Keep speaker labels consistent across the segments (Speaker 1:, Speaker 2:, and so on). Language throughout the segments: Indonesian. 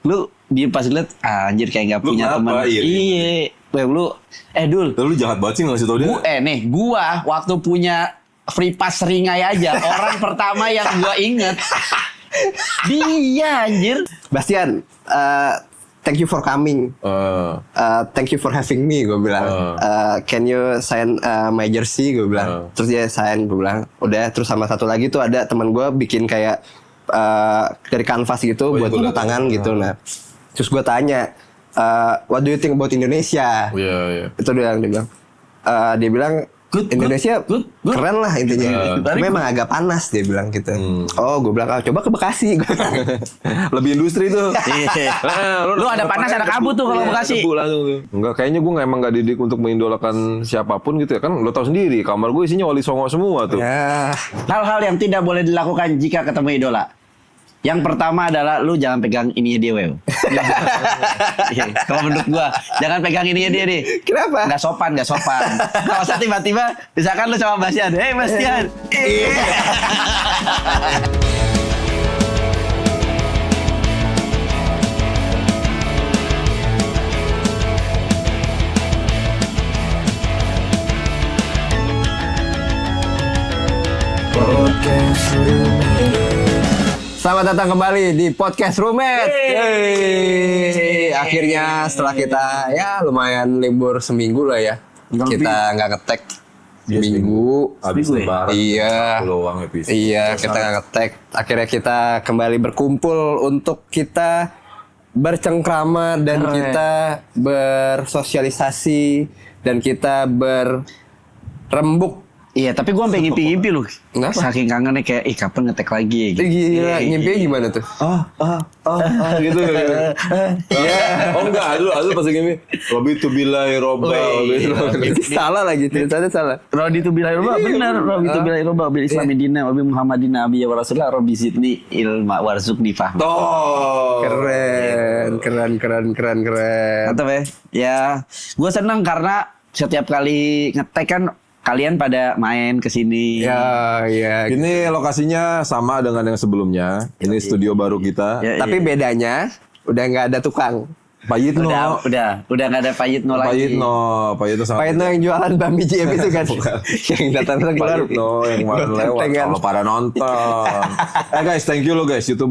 Speaker 1: Lu dia pas liat anjir kayak gak punya teman. Iya. Lu Dul.
Speaker 2: Lu jahat banget sih ngasih tau dia.
Speaker 1: Gua waktu punya free pass Seringai aja orang pertama yang gua inget dia anjir.
Speaker 3: Bastian, thank you for coming. Thank you for having me, gue bilang. Can you sign my jersey, gue bilang. Terus dia sign, gue bilang. Udah, terus sama satu lagi tuh ada teman gue bikin kayak dari kanvas gitu buat tanda tangan gitu. Nah, terus gue tanya, what do you think about Indonesia? Itu dia bilang. Dia bilang Indonesia keren lah intinya. Memang agak panas dia bilang gitu. Oh, gue bilang coba ke Bekasi.
Speaker 2: Lebih industri tuh.
Speaker 1: Lu ada panas ada kabut tuh kalau Bekasi.
Speaker 2: Enggak, kayaknya gue emang gak didik untuk mengidolakan siapapun gitu ya. Kan lo tau sendiri, kamar gue isinya Wali Songo semua tuh.
Speaker 3: Ya.
Speaker 1: Hal-hal yang tidak boleh dilakukan jika ketemu idola. Yang pertama adalah lu jangan pegang ininya dia, Wew. Kalau menurut gua, jangan pegang ininya dia nih.
Speaker 3: Kenapa?
Speaker 1: Nggak sopan. Kalau usah tiba-tiba, misalkan lu sama Bastian, Bastian.
Speaker 3: Selamat datang kembali di Podcast Roommate. Akhirnya setelah kita ya lumayan libur seminggu lah ya. Kita nggak ngetek seminggu.
Speaker 2: Habis lebaran.
Speaker 3: Iya. Iya, kita nggak ngetek. Akhirnya kita kembali berkumpul untuk kita bercengkrama dan kita bersosialisasi dan kita berrembuk.
Speaker 1: Iya, tapi gua sampai ngimpi-ngimpi loh.
Speaker 3: Kenapa?
Speaker 1: Saking kangennya kayak, kapan ngetek lagi gitu.
Speaker 3: Gila, ngimpinya gimana tuh?
Speaker 2: Gitu. Iya. Oh enggak, aduh pas ngimpi. Robi tu bilai roba.
Speaker 3: Salah lagi, ceritanya salah.
Speaker 1: Rodi tu bilai roba, benar. Robi tu bilai roba, bil Islami dina, wabi Muhammadina, abi ya Rasulullah, Robi zidni ilma warzuqni fahma.
Speaker 3: Keren.
Speaker 1: Mantap ya. Ya, gue senang karena setiap kali ngetek kan kalian pada main ke sini.
Speaker 3: Ya.
Speaker 2: Ini lokasinya sama dengan yang sebelumnya. Ini studio baru kita.
Speaker 3: Tapi bedanya udah nggak ada tukang.
Speaker 2: Pak Yitno.
Speaker 1: Udah nggak ada Pak Yitno lagi.
Speaker 2: Pak Yitno sama.
Speaker 3: Pak Yitno yang jualan Bami JM itu kan. Yang datang
Speaker 2: Pak Yitno yang kemarin lewat. Kalau pada nonton. Guys, thank you lo guys. YouTube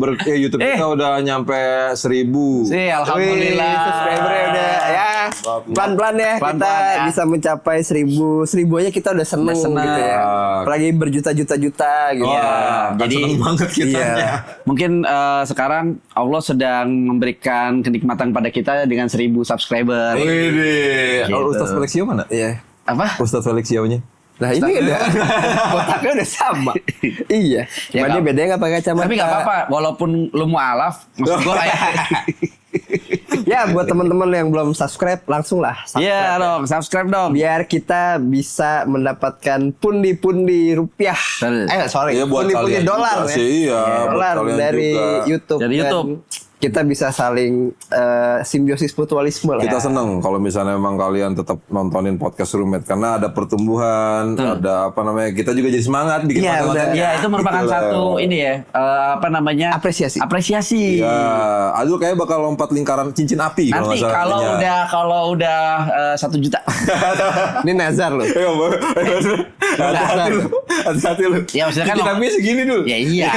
Speaker 2: kita udah nyampe 1.000.
Speaker 1: Alhamdulillah.
Speaker 3: Subscribernya udah ya. Pelan-pelan ya kita bisa mencapai 1.000 aja kita udah seneng gitu ya. Apalagi berjuta-juta gitu.
Speaker 1: Jadi
Speaker 2: seneng banget kitanya.
Speaker 1: Mungkin sekarang Allah sedang memberikan kenikmatan pada kita dengan 1.000 subscriber.
Speaker 2: Widih.
Speaker 1: Gitu.
Speaker 2: Ustaz Felixio mana?
Speaker 3: Iya.
Speaker 1: Apa?
Speaker 2: Ustaz Felixio-nya.
Speaker 3: Nah ini udah kotaknya udah sama. Iya.
Speaker 1: Ya,
Speaker 3: Cuma dia bedanya nggak pakai kacamata.
Speaker 1: Tapi nggak apa-apa, walaupun lu mau alaf, maksud gue kayak.
Speaker 3: Ya buat teman-teman yang belum subscribe langsung lah.
Speaker 1: Iya dong, subscribe dong.
Speaker 3: Biar kita bisa mendapatkan pundi-pundi rupiah.
Speaker 2: Iya, buat
Speaker 3: pundi-pundi
Speaker 2: kalian
Speaker 3: dolar
Speaker 2: juga
Speaker 3: ya.
Speaker 2: sih, iya,
Speaker 3: Dolar
Speaker 2: buat kalian
Speaker 3: dari
Speaker 2: juga.
Speaker 3: YouTube.
Speaker 1: Dari
Speaker 3: dan
Speaker 1: YouTube.
Speaker 3: Kita bisa saling simbiosis mutualisme lah.
Speaker 2: Kita seneng kalau misalnya memang kalian tetap nontonin podcast Roommate karena ada pertumbuhan, ada apa namanya, kita juga jadi semangat bikin
Speaker 3: Iya,
Speaker 2: konten-konten.
Speaker 1: Ya itu merupakan
Speaker 2: Gitu
Speaker 1: satu
Speaker 2: loh.
Speaker 1: ini ya, apresiasi.
Speaker 3: Apresiasi.
Speaker 2: Ya, Adul kayak bakal lompat lingkaran cincin api
Speaker 1: Nanti kalau udah 1 juta.
Speaker 3: Ini Nazar loh.
Speaker 2: Hati-hati lu.
Speaker 1: Ya maksudnya kan
Speaker 2: cincin api segini dulu.
Speaker 1: Ya iya,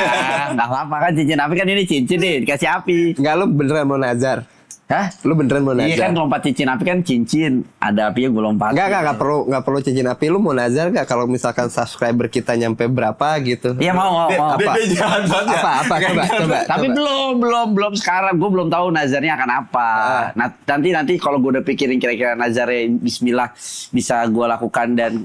Speaker 1: nggak apa-apa kan cincin api kan ini cincin nih dikasih api.
Speaker 3: Enggak, lu beneran mau nazar?
Speaker 1: Hah?
Speaker 3: Lu beneran mau nazar?
Speaker 1: Iya kan lompat cincin api kan cincin, ada apinya gue lompat.
Speaker 3: Enggak perlu cincin api. Lu mau nazar gak kalau misalkan subscriber kita nyampe berapa gitu?
Speaker 1: Iya mau.
Speaker 3: Apa?
Speaker 2: Dia jahat banget.
Speaker 3: Apa? Coba.
Speaker 1: Tapi belum sekarang gue belum tahu nazarnya akan apa. Nah, nanti kalau gue udah pikirin kira-kira nazarnya Bismillah bisa gue lakukan dan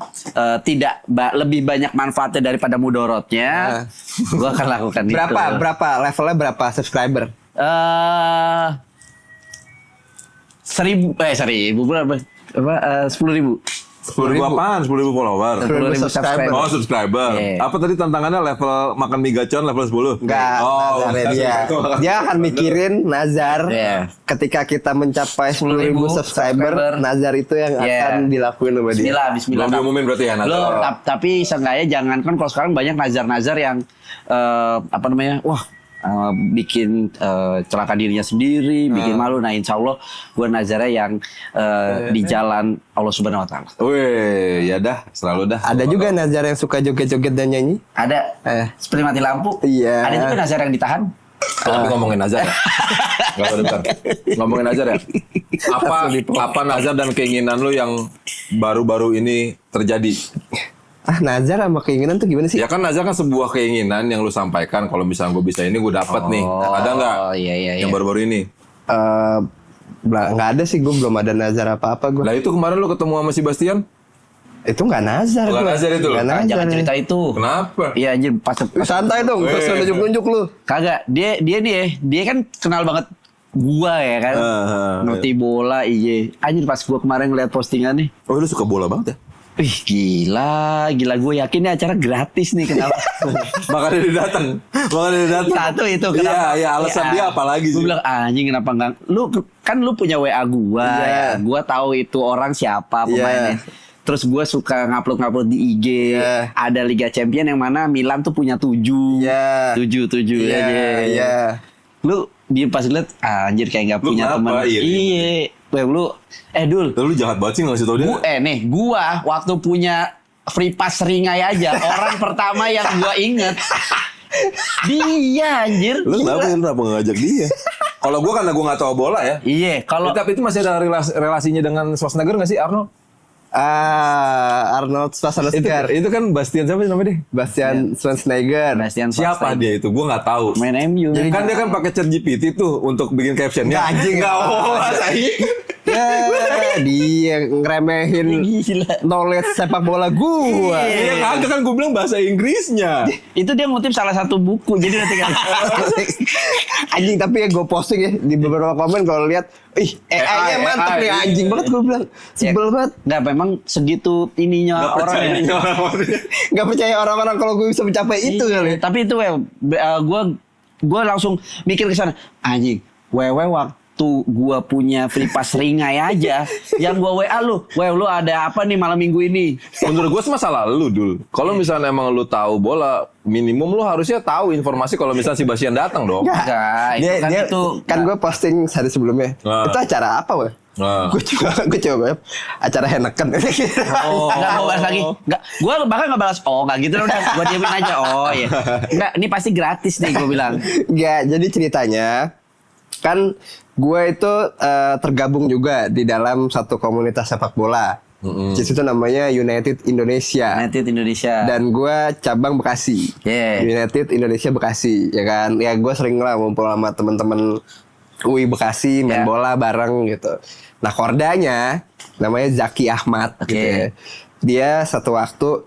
Speaker 1: tidak lebih banyak manfaatnya daripada mudorotnya, gue akan lakukan itu.
Speaker 3: Berapa levelnya berapa subscriber?
Speaker 1: 1.000 berapa? 10.000.
Speaker 2: 10.000 apaan? 10.000 follower.
Speaker 1: 10.000 subscriber.
Speaker 2: Oh, subscriber.
Speaker 1: Yeah.
Speaker 2: Apa tadi tantangannya level makan mie gacor level 10?
Speaker 3: Enggak, nazarnya dia akan mikirin nazar.
Speaker 1: Yeah.
Speaker 3: Ketika kita mencapai 10.000 subscriber, nazar itu yang akan dilakuin sama dia.
Speaker 1: Bismillah.
Speaker 2: Belum diumumin berarti ya nazar.
Speaker 1: Tapi seenggaknya jangan kan kalau sekarang banyak nazar-nazar yang wah bikin celaka dirinya sendiri, bikin malu. Nah, insya Allah gue nazarnya yang di jalan Allah Subhanahu Wa Taala.
Speaker 2: Wih, ya dah, selalu dah.
Speaker 3: Ada juga nazar yang suka joget-joget dan nyanyi.
Speaker 1: Ada seperti mati lampu.
Speaker 3: Iya.
Speaker 1: Ada juga nazar yang ditahan.
Speaker 2: Tapi ngomongin nazar ya? Gak bentar. Ngomongin nazar ya? Apa nazar dan keinginan lu yang baru-baru ini terjadi?
Speaker 3: Nazar sama keinginan tuh gimana sih?
Speaker 2: Ya kan nazar kan sebuah keinginan yang lu sampaikan. Kalau misalnya gue bisa ini gue dapat nih. Ada nggak?
Speaker 1: Iya.
Speaker 2: Yang baru-baru ini?
Speaker 3: Nggak ada sih, gue belum ada nazar apa-apa gue.
Speaker 2: Lah itu kemarin lu ketemu sama si Bastian?
Speaker 3: Itu nggak nazar.
Speaker 2: Bukan
Speaker 3: gua.
Speaker 2: nazar itu?
Speaker 3: Nggak nazar.
Speaker 1: Jangan cerita itu.
Speaker 2: Kenapa?
Speaker 1: Iya anjir pas
Speaker 3: Santai dong, terus nunjuk-nunjuk lu.
Speaker 1: kagak dia kan kenal banget gua ya kan. Ngerti bola iya. Anjir pas gua kemarin ngeliat postingan nih.
Speaker 2: Oh lu suka bola banget ya?
Speaker 1: Wih gila gue yakin ini acara gratis nih kenapa?
Speaker 2: Makanya dia datang.
Speaker 1: Satu itu kenapa?
Speaker 2: Iya, alasan dia apa lagi sih?
Speaker 1: Gue bilang anjing kenapa enggak? Lu punya WA gua ya. Gua tahu itu orang siapa pemainnya. Terus gue suka ngupload di IG. Ada Liga Champion yang mana Milan tuh punya 7 aja. Lu dia pas liat anjir kayak nggak punya teman. Iya. Lu Dul.
Speaker 2: Lu jahat banget sih ngasih tau dia.
Speaker 1: Gua waktu punya free pass ringai aja orang pertama yang gua inget dia anjir.
Speaker 2: Lu kenapa ngajak dia? Kalau gua karena gua nggak tahu bola ya.
Speaker 1: Iya, kalau
Speaker 2: tapi itu masih ada relasinya dengan Schwarzenegger nggak sih Arnold?
Speaker 3: Arnold Schwarzenegger.
Speaker 2: Itu kan Bastian siapa sih namanya dia?
Speaker 3: Bastian Schwarzenegger.
Speaker 2: Siapa dia itu? Gua nggak tahu.
Speaker 1: Main MU.
Speaker 2: Jadi kan dia kan pakai ChatGPT tuh untuk bikin captionnya.
Speaker 3: Anjing. Dia ngeremehin knowledge sepak bola gua.
Speaker 2: Iya kagak kan gue bilang bahasa Inggrisnya.
Speaker 1: Itu dia ngutip salah satu buku. Jadi nanti kan
Speaker 3: Anjing, tapi ya gue posting ya di beberapa komen kalau lihat, AI-nya mantep nih anjing banget gue bilang. Sebel banget.
Speaker 1: Nggak, memang segitu ininya orang ya.
Speaker 3: Gak percaya orang-orang kalau gue bisa mencapai itu kali.
Speaker 1: Tapi itu gue langsung mikir ke sana. Anjing, waktu gua punya free pass ringai aja, yang gua WA lu ada apa nih malam minggu ini?
Speaker 2: Menurut gua masalah lu dul. Kalau misalnya emang lu tahu bola, minimum lu harusnya tahu informasi kalau misalnya si Bastian datang dong.
Speaker 3: Enggak, kan gue posting hari sebelumnya. Itu acara apa weh? Gue coba acara Heineken.
Speaker 1: Nggak mau balas lagi. Nggak, gue bahkan nggak balas. Nggak gitu udah. Gue diemin aja. Iya. Nggak, ini pasti gratis nih gue bilang.
Speaker 3: Nggak, jadi ceritanya kan gue itu tergabung juga di dalam satu komunitas sepak bola. Di situ namanya United Indonesia. Dan gue cabang Bekasi. United Indonesia Bekasi, ya kan? Ya gue sering lah ngumpul sama teman-teman UI Bekasi main bola bareng gitu. Nah kordanya namanya Zaki Ahmad gitu ya. Dia satu waktu,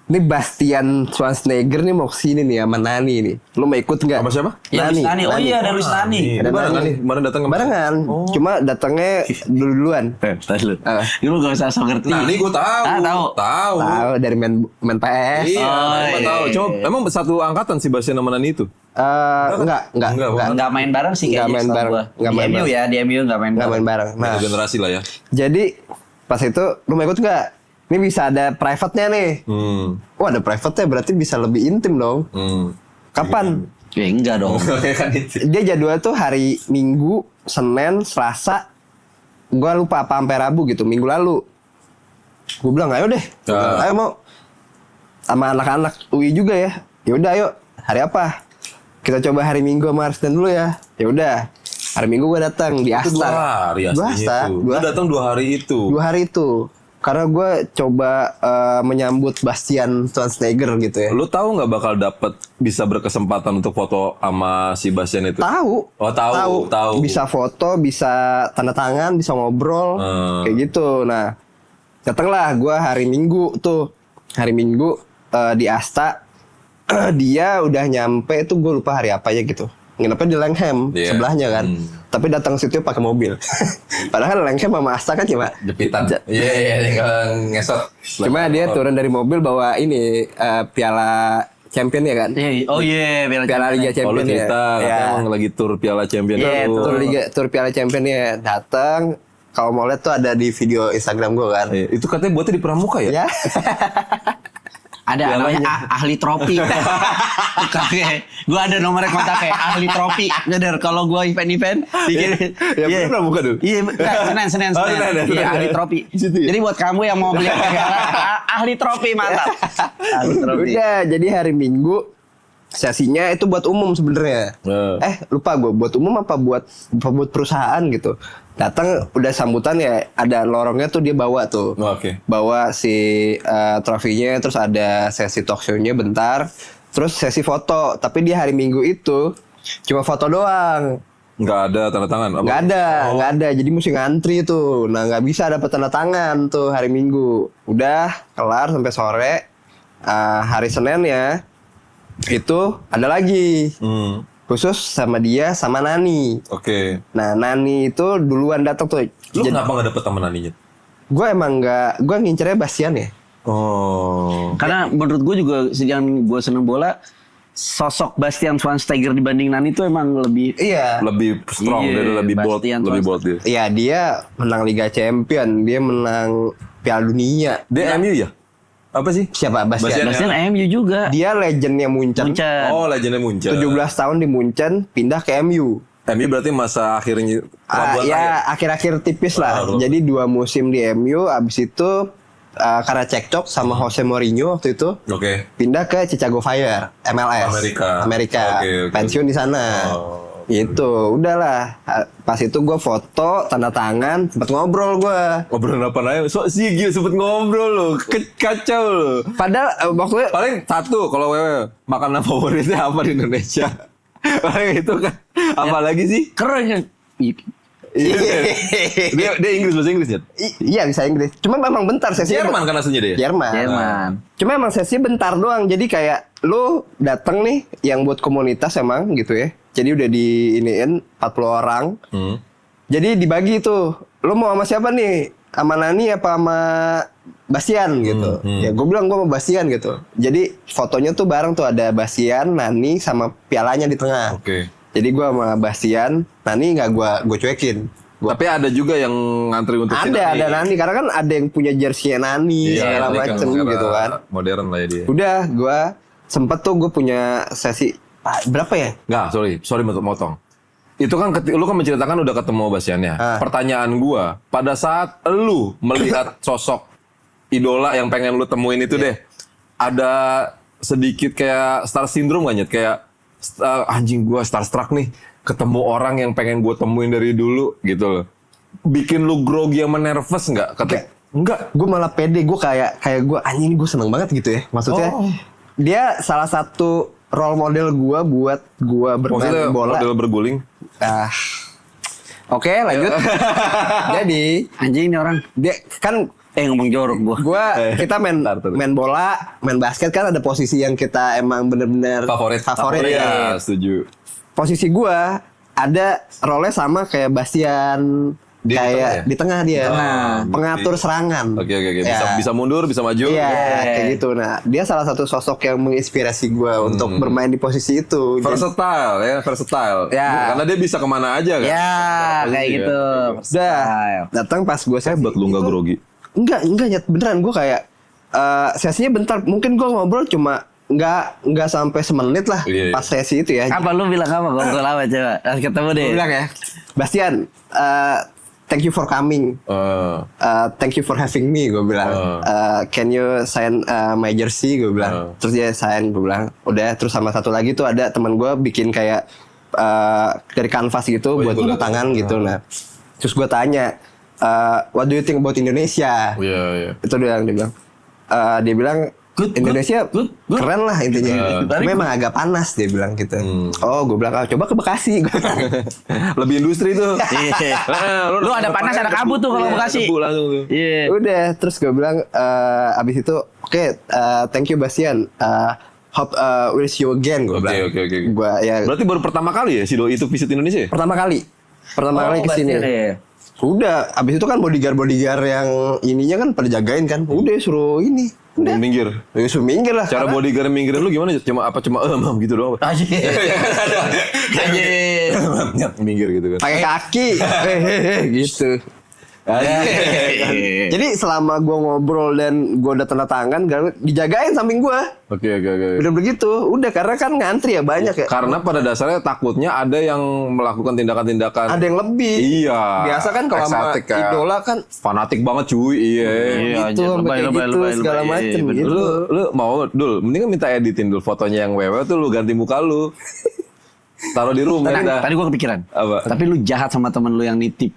Speaker 3: ini Bastian Schwarzenegger nih mau kesini nih sama Nani nih. Lu mau ikut nggak?
Speaker 2: Sama siapa?
Speaker 1: Nani. Oh iya, ada Luis Nani.
Speaker 2: Kemarin datang
Speaker 3: barengan. Cuma datangnya duluan.
Speaker 1: Lu gak usah so ngerti.
Speaker 2: Nani gue tahu.
Speaker 3: Tahu dari main PS.
Speaker 2: Iya, tahu. Coba emang satu angkatan si Bastian sama Nani itu?
Speaker 1: Enggak main bareng sih kayaknya. Enggak main bareng. Di MU enggak main bareng.
Speaker 2: Nah, generasi lah ya.
Speaker 3: Jadi pas itu lu mau ikut nggak? Ini bisa ada private-nya nih. Ada private-nya berarti bisa lebih intim dong. Kapan?
Speaker 1: Ya enggak dong.
Speaker 3: Dia jadwal tuh hari Minggu, Senin, Selasa. Gua lupa apa sampai Rabu gitu, minggu lalu. Gue bilang ayo deh. Ayo mau. Sama anak-anak UI juga ya. Ya udah ayo. Hari apa? Kita coba hari Minggu sama Arslan dulu ya. Ya udah. Hari Minggu gue datang di Asta.
Speaker 2: 2 hari aslinya itu. Gue datang 2 hari itu.
Speaker 3: 2 hari itu. Karena gue coba menyambut Bastian Schwarzenegger gitu ya.
Speaker 2: Lu tahu nggak bakal dapet bisa berkesempatan untuk foto sama si Bastian itu?
Speaker 3: Tahu.
Speaker 2: Oh tahu.
Speaker 3: Bisa foto, bisa tanda tangan, bisa ngobrol, kayak gitu. Nah, datanglah gue hari Minggu tuh. Hari Minggu di Asta. Dia udah nyampe tuh gue lupa hari apa ya gitu. Nginepnya di Langham sebelahnya kan. Tapi datang situ pakai mobil. Padahal Langham sama Asta kan cuma
Speaker 2: jepitan. Iya, tinggal ngesot.
Speaker 3: Cuma dia turun dari mobil bawa ini piala champion ya kan? Piala Liga Champion ya.
Speaker 2: Emang lagi tur Piala Champion.
Speaker 3: Tur Piala Champion ya. Datang. Kalau mau lihat tuh ada di video Instagram gue kan.
Speaker 2: Itu katanya buatnya di Pramuka ya?
Speaker 1: Ada namanya ahli tropi. Gue ada nomornya kontaknya ahli tropi. Bener kalau gue event-event bikin.
Speaker 3: Ya pernah buka dulu.
Speaker 1: Iya, Senin. Iya, ahli tropi.
Speaker 3: Situ ya?
Speaker 1: Jadi buat kamu yang mau beli ahli tropi mantap. Ahli tropi.
Speaker 3: Udah, jadi hari Minggu sesinya itu buat umum sebenarnya. Lupa gue buat umum apa buat perusahaan gitu. Datang udah sambutan ya, ada lorongnya tuh dia bawa tuh.
Speaker 2: Oke.
Speaker 3: Bawa si trofinya, terus ada sesi talk show-nya bentar, terus sesi foto. Tapi di hari Minggu itu cuma foto doang.
Speaker 2: Nggak ada tanda tangan? Apa?
Speaker 3: Nggak ada. Jadi mesti ngantri tuh. Nah nggak bisa dapet tanda tangan tuh hari Minggu. Udah kelar sampai sore. Hari Senin ya itu ada lagi. Khusus sama dia sama Nani.
Speaker 2: Oke.
Speaker 3: Nah Nani itu duluan datang tuh.
Speaker 2: Lu kenapa nggak dapet sama Naninya?
Speaker 3: Gue emang nggak, gue ngincernya Bastian ya.
Speaker 2: Oh.
Speaker 1: Karena menurut gue juga sejak gue seneng bola, sosok Bastian Schweinsteiger dibanding Nani itu emang lebih
Speaker 2: Lebih strong,
Speaker 1: Iya,
Speaker 2: dia lebih bold,
Speaker 1: Bastian
Speaker 2: lebih bold dia.
Speaker 3: Iya dia menang Liga Champion, dia menang Piala Dunia.
Speaker 2: Dia MU ya? Apa sih?
Speaker 3: Siapa? Bastian.
Speaker 1: Bastian MU juga.
Speaker 3: Dia legendnya Munchen.
Speaker 2: Oh, legendnya Munchen.
Speaker 3: 17 tahun di Munchen, pindah ke MU.
Speaker 2: MU berarti masa akhirnya
Speaker 3: Ya akhir-akhir tipis lah. Jadi 2 musim di MU, abis itu karena cekcok sama Jose Mourinho waktu itu, pindah ke Chicago Fire, MLS, Amerika.
Speaker 2: Oke.
Speaker 3: Pensiun di sana. Itu udahlah. Pas itu gue foto, tanda tangan, sempet ngobrol gue.
Speaker 2: Ngobrol apa aja? Si Gio sempet ngobrol loh, kacau loh.
Speaker 3: Padahal waktu
Speaker 2: Paling satu kalau wewe makanan favoritnya apa di Indonesia? Paling itu kan. Apa lagi sih?
Speaker 1: Keren kan?
Speaker 2: Dia Inggris, bahasa Inggris ya?
Speaker 3: Iya bisa Inggris. Cuma memang bentar sesinya.
Speaker 2: Jerman kan aslinya dia?
Speaker 3: Jerman. Cuma emang sesinya bentar doang. Jadi kayak lu dateng nih yang buat komunitas emang gitu ya. Jadi udah diiniin 40 orang. Jadi dibagi tuh. Lu mau sama siapa nih? Sama Nani apa sama Bastian gitu. Ya gue bilang gue sama Bastian gitu. Jadi fotonya tuh bareng tuh ada Bastian, Nani sama pialanya di tengah. Jadi gue sama Bastian, Nani nggak gue cuekin.
Speaker 2: Tapi ada juga yang ngantri untuk si Nani.
Speaker 3: Ada Nani karena kan ada yang punya jersey Nani segala macem gitu kan.
Speaker 2: Modern lah ya dia.
Speaker 3: Udah gue sempet tuh gue punya sesi berapa ya?
Speaker 2: Nggak, sorry untuk motong. Itu kan lu kan menceritakan udah ketemu Bastiannya. Pertanyaan gue, pada saat lu melihat sosok idola yang pengen lu temuin itu deh, ada sedikit kayak star syndrome gak Nyet? Kayak anjing gue starstruck nih, ketemu orang yang pengen gue temuin dari dulu gitu loh. Bikin lu grogi sama nervous nggak? Enggak.
Speaker 3: Gue malah pede, gue kayak gue anjing gue seneng banget gitu ya. Maksudnya dia salah satu role model gue buat gue bermain bola.
Speaker 2: Model berguling.
Speaker 3: Oke, lanjut. Jadi
Speaker 1: Anjing ini orang.
Speaker 3: dia kan
Speaker 1: ngomong jorok
Speaker 3: kita main bola, main basket kan ada posisi yang kita emang bener-bener favorit
Speaker 2: ya. Setuju.
Speaker 3: Posisi gua ada role sama kayak Bastian, kayak di tengah dia, pengatur serangan.
Speaker 2: Oke. Bisa mundur, bisa maju.
Speaker 3: Iya, kayak gitu. Nah, dia salah satu sosok yang menginspirasi gua untuk bermain di posisi itu.
Speaker 2: Versatile.
Speaker 3: Ya.
Speaker 2: Karena dia bisa kemana aja kan.
Speaker 1: Ya, kayak gitu.
Speaker 3: Udah, datang pas gua
Speaker 2: Hebat lu nggak grogi.
Speaker 3: Enggak Nyet, beneran gue kayak sesinya bentar, mungkin gue ngobrol cuma nggak sampai semenit lah pas sesi itu ya.
Speaker 1: Apa lu bilang apa? Ngobrol apa coba? Ketemu deh.
Speaker 3: Gue bilang ya, Bastian, thank you for coming, thank you for having me, gue bilang. Can you sign my jersey, gue bilang. Terus dia sign, gue bilang. Udah, terus sama satu lagi tuh ada teman gue bikin kayak dari kanvas gitu buat tanda tangan gitu. Nah, terus gue tanya, what do you think about Indonesia? Itu dia bilang. Dia bilang Indonesia keren lah intinya. Memang agak panas dia bilang gitu. Oh, gue bilang coba ke Bekasi.
Speaker 2: Lebih industri tuh.
Speaker 1: Lu ada panas ada kabut tuh kalau Bekasi.
Speaker 3: Udah, terus gue bilang abis itu oke, thank you Bastian. Hope we'll see you again, gue bilang.
Speaker 2: Gua ya. Berarti baru pertama kali ya si Doi itu visit Indonesia?
Speaker 3: Pertama kali kesini. Udah, abis itu kan bodyguard yang ininya kan pada jagain kan. Udah suruh ini. Udah
Speaker 2: minggir.
Speaker 3: Suruh minggir lah.
Speaker 2: Cara bodyguard minggirin lu gimana? Cuma gitu doang.
Speaker 3: Minggir gitu kan. Pakai kaki. Gitu. Jadi selama gue ngobrol dan gue udah tanda tangan, dijagain samping gue.
Speaker 2: Oke.
Speaker 3: Udah begitu, udah karena kan ngantri ya banyak ya.
Speaker 2: Karena pada dasarnya takutnya ada yang melakukan tindakan-tindakan.
Speaker 3: Ada yang lebih.
Speaker 2: Iya.
Speaker 3: Biasa kan kalau sama
Speaker 2: Eksotik, kayak
Speaker 3: idola kan
Speaker 2: fanatik banget cuy. Iya.
Speaker 3: gitu, sampai kayak gitu segala macem gitu.
Speaker 2: Lu mau Dul, mendingan minta editin dulu fotonya yang wewe tuh lu ganti muka lu. Taruh di rumah dah.
Speaker 1: Tadi gue kepikiran.
Speaker 2: Apa?
Speaker 1: Tapi lu jahat sama temen lu yang nitip.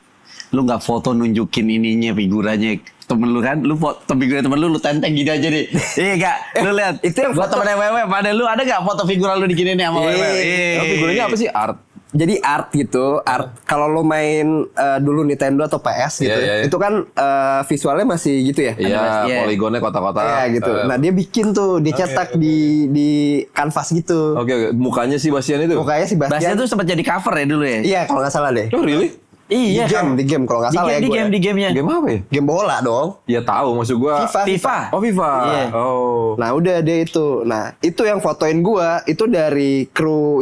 Speaker 1: Lu nggak foto nunjukin ininya figuranya temen lu kan, lu foto figurnya temen lu tenteng gini aja deh. Iya gak? Lu lihat.
Speaker 3: Itu yang
Speaker 1: foto temennya Wewe. Pada lu ada gak foto figuran lu digini nih sama Wewe?
Speaker 2: Oh, figuranya apa sih? Art.
Speaker 3: Jadi art gitu, kalau lo main dulu Nintendo atau PS gitu,
Speaker 2: Iya.
Speaker 3: itu kan visualnya masih gitu ya.
Speaker 2: Iya, poligonnya kotak-kotak.
Speaker 3: Iya gitu. Nah dia bikin tuh, dia cetak di kanvas gitu.
Speaker 2: Oke. Mukanya si Bastian itu.
Speaker 3: Mukanya si
Speaker 1: Bastian
Speaker 3: Bastian.
Speaker 1: tuh sempat jadi cover ya dulu ya?
Speaker 3: Iya kalau nggak salah deh.
Speaker 2: Oh, really?
Speaker 1: Iya
Speaker 3: Di game kalau nggak salah ya gue.
Speaker 1: Di gamenya.
Speaker 2: Game apa ya?
Speaker 3: Game bola dong.
Speaker 2: Ya tahu maksud gua.
Speaker 1: FIFA.
Speaker 2: Oh, FIFA.
Speaker 1: Iya.
Speaker 2: Oh.
Speaker 3: Nah udah dia itu. Nah itu yang fotoin gua itu dari kru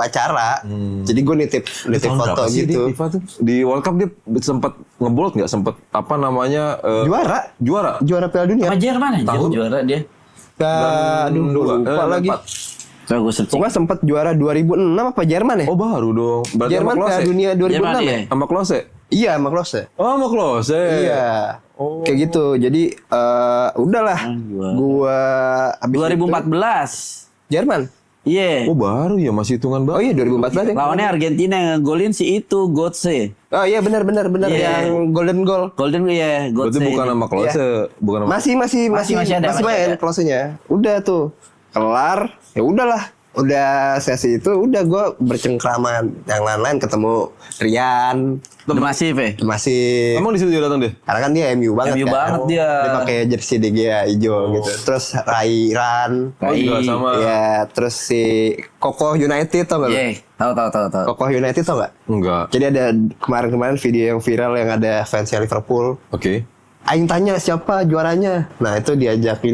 Speaker 3: acara. Jadi gue nitip
Speaker 2: Tahun
Speaker 3: foto
Speaker 2: berapa sih
Speaker 3: gitu.
Speaker 2: di FIFA tuh? Di World Cup dia sempat ngebolt nggak? Sempat apa namanya?
Speaker 3: Juara Piala Dunia.
Speaker 1: Sama Jerman aja juara dia.
Speaker 3: Aduh lupa lagi.
Speaker 1: Coba gue searching.
Speaker 3: Pokoknya sempat juara 2006 apa Jerman ya?
Speaker 2: Oh baru dong. Berarti
Speaker 3: Jerman
Speaker 2: sama
Speaker 3: Piala
Speaker 2: Klose.
Speaker 3: Dunia 2006
Speaker 1: Jerman,
Speaker 3: ya?
Speaker 1: iya.
Speaker 2: Sama Klose.
Speaker 3: Iya sama Klose.
Speaker 2: Oh sama Klose.
Speaker 3: Iya.
Speaker 2: Oh.
Speaker 3: Kayak gitu. Jadi udahlah. Gua abis
Speaker 1: 2014.
Speaker 3: itu, Jerman.
Speaker 1: Iya.
Speaker 2: Oh baru ya masih hitungan
Speaker 3: Oh
Speaker 2: banget.
Speaker 3: iya 2014 ya.
Speaker 1: Lawannya Argentina yang ngegolin si itu Götze.
Speaker 3: Oh iya benar
Speaker 1: Iya.
Speaker 3: yang golden goal.
Speaker 1: Golden ya
Speaker 2: Berarti
Speaker 1: Götze.
Speaker 2: bukan sama Klose, bukan sama.
Speaker 3: Masih
Speaker 1: ada, masih
Speaker 3: main
Speaker 1: ada.
Speaker 3: Klosenya. Udah tuh. Kelar. Ya udahlah. Udah sesi itu udah gue bercengkrama yang lain-lain ketemu Rian
Speaker 1: The Massive ya?
Speaker 3: masih
Speaker 2: Emang di situ dia datang deh.
Speaker 3: karena kan dia MU banget
Speaker 1: MU
Speaker 3: kan.
Speaker 1: banget dia.
Speaker 3: Dia pakai jersey De Gea hijau gitu. Terus Ran.
Speaker 2: Oh juga sama.
Speaker 3: Ya, terus si Kokoh United tau gak?
Speaker 1: Iya, tahu.
Speaker 3: Kokoh United tau gak?
Speaker 2: Enggak.
Speaker 3: Jadi ada kemarin-kemarin video yang viral yang ada fansnya Liverpool.
Speaker 2: Oke.
Speaker 3: Aing tanya siapa juaranya. Nah itu diajak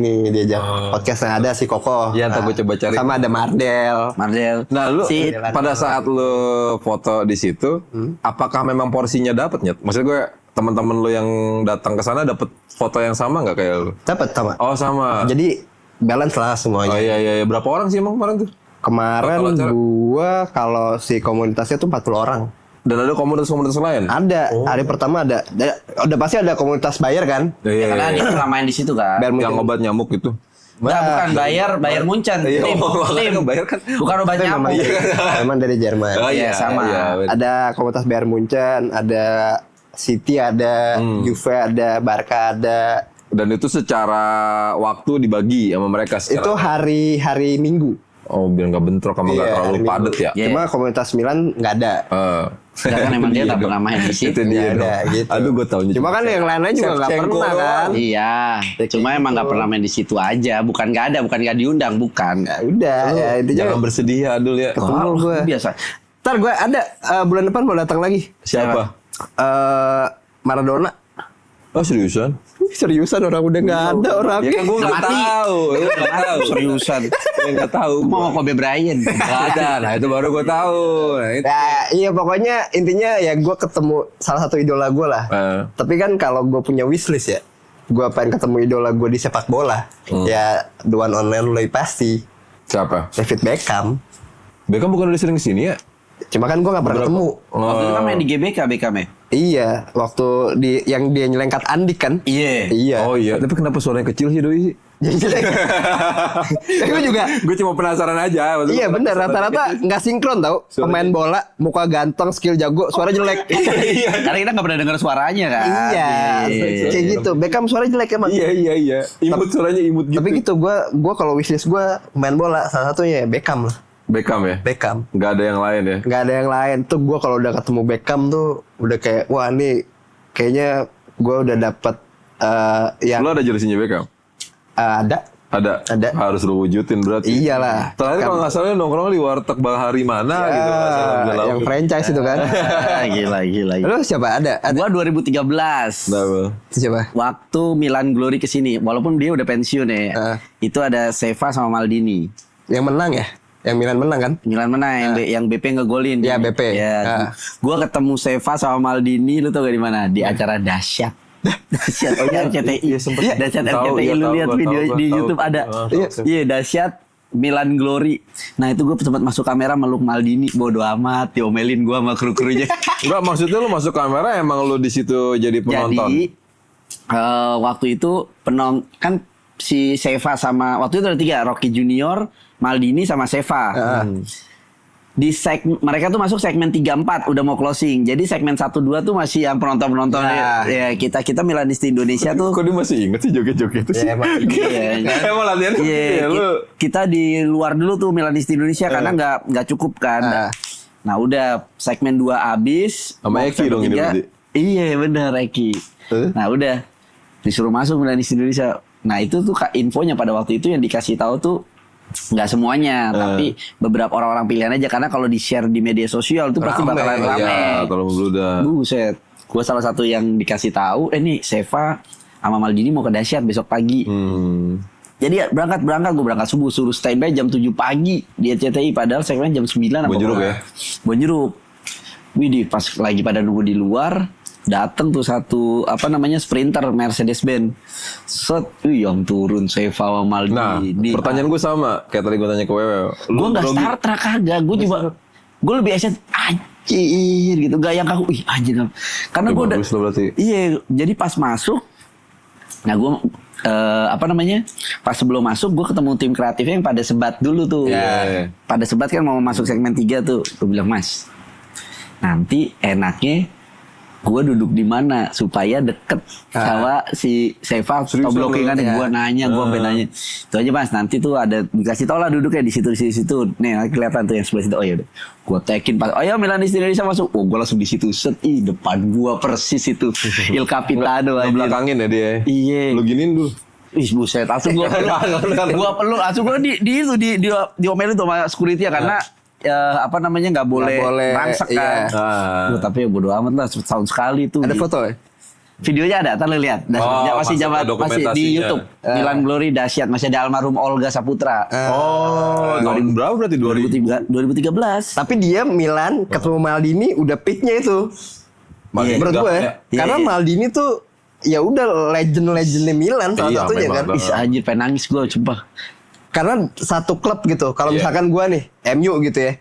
Speaker 3: podcastnya ada si Kokoh.
Speaker 2: Iya, ntar
Speaker 3: Nah,
Speaker 2: gue coba cari.
Speaker 3: Sama ada Mardel.
Speaker 1: Mardel.
Speaker 2: Nah, lu
Speaker 1: Si-
Speaker 2: pada saat lu foto di situ, apakah memang porsinya dapet Nyet? Maksud gue teman-teman lu yang datang ke sana dapet foto yang sama nggak kayak lu?
Speaker 3: Dapat sama.
Speaker 2: Oh, sama.
Speaker 3: Jadi balance lah
Speaker 2: Oh
Speaker 3: semuanya.
Speaker 2: iya. Berapa orang sih emang kemarin tuh?
Speaker 3: Kemarin
Speaker 2: Kalau acara-
Speaker 3: gua kalau si komunitasnya tuh 40 orang.
Speaker 2: Dan ada komunitas-komunitas lain?
Speaker 3: Ada. Hari pertama ada. Udah pasti ada komunitas bayar kan?
Speaker 2: Iya.
Speaker 1: Karena dia pernah main di situ kan.
Speaker 3: Bayar
Speaker 2: Yang obat nyamuk itu.
Speaker 1: Enggak, bukan bayar Munchen.
Speaker 2: Iya,
Speaker 1: Tim.
Speaker 2: makanya bayar kan.
Speaker 1: Bukan obat
Speaker 3: Tapi memang,
Speaker 1: nyamuk.
Speaker 3: memang dari Jerman.
Speaker 2: Oh
Speaker 1: Iya, sama.
Speaker 3: Ada komunitas Bayern Munchen, ada City ada, Juve ada, Barca ada.
Speaker 2: Dan itu secara waktu dibagi sama mereka
Speaker 3: Itu
Speaker 2: secara...
Speaker 3: hari Minggu.
Speaker 2: Oh, biar nggak bentrok sama nggak
Speaker 3: Iya,
Speaker 2: terlalu
Speaker 3: hari Minggu.
Speaker 2: padet ya?
Speaker 1: Iya.
Speaker 3: Cuma komunitas Milan nggak ada.
Speaker 1: Sedangkan emang dia tak pernah main di situ.
Speaker 2: Itu dia
Speaker 3: Nggak
Speaker 2: dong.
Speaker 3: ada, gitu.
Speaker 2: Aduh, gue taunya.
Speaker 3: Cuma kan yang lain-lain juga nggak
Speaker 2: Shevchenko
Speaker 3: pernah kan.
Speaker 1: Iya, cuma emang nggak pernah main di situ aja. Bukan nggak ada, bukan nggak diundang, bukan.
Speaker 3: Ya udah, ya intinya
Speaker 2: Jangan bersedih ya, Adul ya.
Speaker 3: ketemu gue.
Speaker 1: Biasa.
Speaker 3: Ntar gue ada bulan depan mau datang lagi.
Speaker 2: Siapa?
Speaker 3: Maradona.
Speaker 2: Oh, seriusan?
Speaker 3: Seriusan orang udah nggak ada orangnya.
Speaker 2: Ya kan gue nggak
Speaker 1: Mati.
Speaker 2: tahu. Gue nggak tahu.
Speaker 1: Seriusan.
Speaker 2: Gue nggak tahu.
Speaker 1: Mau Kobe Bryant.
Speaker 2: Nggak ada. Nah itu baru gue tahu. Nah itu.
Speaker 3: Nah, iya pokoknya intinya ya gue ketemu salah satu idola gue lah. Tapi kan kalau gue punya wishlist ya, gue pengen ketemu idola gue di sepak bola. Ya the one online lebih pasti
Speaker 2: Siapa?
Speaker 3: David Beckham.
Speaker 2: Beckham bukan udah sering kesini ya?
Speaker 3: Cuma kan gue nggak pernah ketemu.
Speaker 1: Waktu itu kan main di GBK Beckham ya?
Speaker 3: Iya, waktu yang dia nyelengkat Andik kan?
Speaker 1: Iya.
Speaker 3: Iya.
Speaker 2: Oh iya. Tapi kenapa suaranya kecil sih Doi?
Speaker 3: Jadi jelek. Gue juga.
Speaker 2: Gue cuma penasaran aja. Maksud
Speaker 3: Iya
Speaker 2: gue
Speaker 3: bener,
Speaker 2: suara
Speaker 3: rata-rata
Speaker 2: kecil.
Speaker 3: nggak sinkron tau.
Speaker 2: Suara
Speaker 3: Pemain bola, muka ganteng, skill jago, suara jelek.
Speaker 1: Karena kita nggak pernah dengar suaranya kan.
Speaker 3: Iya, kayak gitu. Beckham suara jelek emang.
Speaker 2: Iya. Imut suaranya imut gitu.
Speaker 3: Tapi gitu, gue kalau wishlist gue main bola, salah satunya ya Beckham lah.
Speaker 2: Beckham ya?
Speaker 3: Beckham.
Speaker 2: Nggak ada yang lain ya?
Speaker 3: Nggak ada yang lain. Tuh gue kalau udah ketemu Beckham tuh udah kayak, wah nih kayaknya gue udah dapet yang
Speaker 2: Lo ada jersinya Beckham?
Speaker 3: ada.
Speaker 2: Ada. Harus lo wujudin berarti.
Speaker 3: Iyalah.
Speaker 2: Terakhir kalau nggak salah nongkrong di warteg Bahari mana gitu. nggak salah, udah lama.
Speaker 3: Yang franchise itu kan.
Speaker 1: Gila.
Speaker 3: Lu siapa? Ada.
Speaker 1: Gua 2013.
Speaker 2: Nah,
Speaker 3: Siapa?
Speaker 1: Waktu Milan Glory kesini, walaupun dia udah pensiun ya. Itu ada Seva sama Maldini.
Speaker 3: Yang menang ya? Yang Milan menang kan?
Speaker 1: Milan menang, yang BP ngegolin.
Speaker 3: Iya, BP.
Speaker 1: Ya, gua ketemu Seva sama Maldini, lu tau gak di mana? Di acara Dahsyat. Dahsyat RCTI. Dahsyat RCTI, lu lihat video di YouTube ada. Iya, Dahsyat Milan Glory. Nah itu gue sempat masuk kamera meluk Maldini, bodo amat, diomelin gue sama kru-krunya.
Speaker 2: Enggak, maksudnya lu masuk kamera emang lu di situ jadi penonton.
Speaker 1: Jadi waktu itu kan si Seva sama waktu itu ada 3, Rocky Junior, Maldini sama Seva. Di mereka tuh masuk segmen 3-4 udah mau closing. Jadi segmen 1-2 tuh masih yang penonton-penonton ya kita Milanisti Indonesia tuh.
Speaker 2: Kok dia masih inget sih joget-joget itu sih?
Speaker 3: Ya, emang.
Speaker 2: Emang latihan
Speaker 1: Kita di luar dulu tuh Milanisti Indonesia karena nggak cukup kan. Nah udah segmen 2 habis.
Speaker 2: Sama Eki dong ini berarti.
Speaker 1: Iya benar Eki. Nah udah disuruh masuk Milanisti Indonesia. Nah itu tuh infonya pada waktu itu yang dikasih tahu tuh nggak semuanya, tapi beberapa orang-orang pilihan aja karena kalau di share di media sosial itu pasti bakalan rame.
Speaker 2: Ya, kalau udah.
Speaker 1: Buset, gue salah satu yang dikasih tahu, nih Seva sama Maldini mau ke Dahsyat besok pagi. Jadi ya, berangkat gue berangkat subuh, suruh standby jam 7 pagi di RCTI padahal segmen jam 9.
Speaker 2: Bonjeruk ya?
Speaker 1: Bonjeruk. Widih, pas lagi pada nunggu di luar, dateng tuh satu sprinter Mercedes-Benz. Set, yang turun Seva sama Maldini.
Speaker 2: Nah, pertanyaan gue sama kayak tadi gue tanya ke Wewe.
Speaker 1: Gue nggak starter kagak, gue lebih aset anjir gitu, gak yang kaku anjir. Karena gue udah iya, jadi pas masuk, nah gue pas sebelum masuk gue ketemu tim kreatifnya yang pada sebat dulu tuh. Pada sebat kan mau masuk segmen 3 tuh. Gue bilang, Mas, nanti enaknya gue duduk di mana supaya deket sama si Seva atau blockingan gue nanya, gue nanya itu aja Mas, nanti tuh ada dikasih tau lah duduknya di situ nih kelihatan tuh yang sebelah situ. Oh ya udah gue tekin pas Milanisti Indonesia masuk, gue langsung di situ set, depan gue persis itu Il Capitano aja
Speaker 2: belakangin ya dia.
Speaker 1: Iya,
Speaker 2: lu giniin dulu.
Speaker 1: Ih buset, langsung gue peluk, langsung gue diomelin tuh sama security ya karena nggak boleh rangsek kan. Tapi ya bodo amat lah, setahun sekali tuh.
Speaker 3: Ada foto ya?
Speaker 1: Videonya ada, ntar lu lihat. Masih di YouTube. Milan Glory Dahsyat, masih ada almarhum Olga Saputra.
Speaker 2: Tahun berapa berarti?
Speaker 1: 2013.
Speaker 3: Tapi dia Milan ketemu Maldini udah peaknya itu. Menurut gue ya. Karena Maldini tuh ya udah legend-legendnya Milan salah satunya kan.
Speaker 1: Anjir pengen nangis gue coba.
Speaker 3: Karena satu klub gitu. Kalau misalkan gua nih MU gitu ya,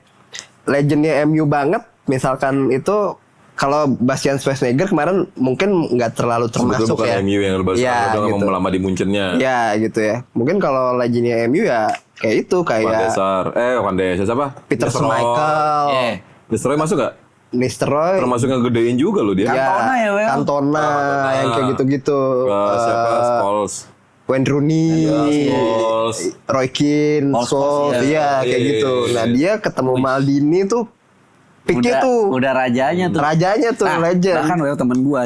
Speaker 3: legendnya MU banget. Misalkan itu kalau Bastian Schweinsteiger kemarin mungkin nggak terlalu termasuk
Speaker 2: bukan
Speaker 3: ya.
Speaker 2: MU yang udah
Speaker 3: gitu.
Speaker 2: lama di Munchennya.
Speaker 3: Ya gitu ya. Mungkin kalau legendnya MU ya kayak itu kayak
Speaker 2: Van Dessar siapa?
Speaker 3: Peter Schmeichel.
Speaker 2: Nistelrooy masuk gak?
Speaker 3: Nistelrooy
Speaker 2: termasuk ngegedein juga loh dia.
Speaker 1: Cantona ya,
Speaker 3: Cantona yang kayak gitu-gitu.
Speaker 2: Siapa? Scholes.
Speaker 3: Wayne Rooney, Roy Keane, Scholes, kayak gitu. Nah dia ketemu Maldini tuh, pikir tuh,
Speaker 1: udah rajanya tuh, legend. Bahkan temen gue